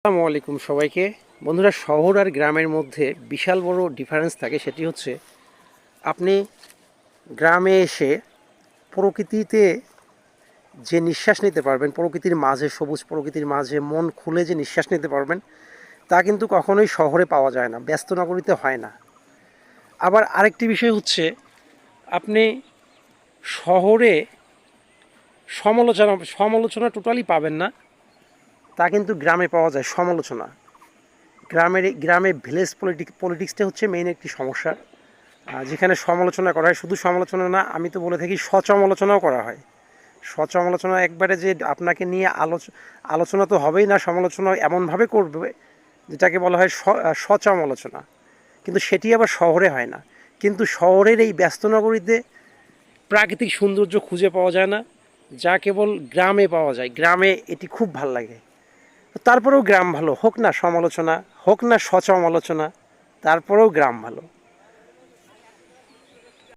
আসসালামু আলাইকুম সবাইকে। বন্ধুরা, শহর আর গ্রামের মধ্যে বিশাল বড় ডিফারেন্স থাকে। সেটি হচ্ছে আপনি গ্রামে এসে প্রকৃতিতে যে নিঃশ্বাস নিতে পারবেন, প্রকৃতির মাঝে, সবুজ প্রকৃতির মাঝে মন খুলে যে নিঃশ্বাস নিতে পারবেন, তা কিন্তু কখনোই শহরে পাওয়া যায় না, ব্যস্ত নগরীতে হয় না। আবার আরেকটি বিষয় হচ্ছে, আপনি শহরে সমালোচনা টোটালি পাবেন না, তা কিন্তু গ্রামে পাওয়া যায় সমালোচনা। গ্রামে ভিলেজ পলিটিক্সটা হচ্ছে মেইন একটি সমস্যা, যেখানে সমালোচনা করা হয়। শুধু সমালোচনা না, আমি তো বলে থাকি সমালোচনাও করা হয়। সমালোচনা একবারে যে আপনাকে নিয়ে আলোচনা তো হবেই না, সমালোচনা এমনভাবে করবে যেটাকে বলা হয় সমালোচনা। কিন্তু সেটি আবার শহরে হয় না। কিন্তু শহরের এই ব্যস্ত নগরীতে প্রাকৃতিক সৌন্দর্য খুঁজে পাওয়া যায় না, যা কেবল গ্রামে পাওয়া যায়। গ্রামে এটি খুব ভাল লাগে। তারপরেও গ্রাম ভালো, হোক না সমালোচনা, হোক না সমালোচনা, তারপরেও গ্রাম ভালো।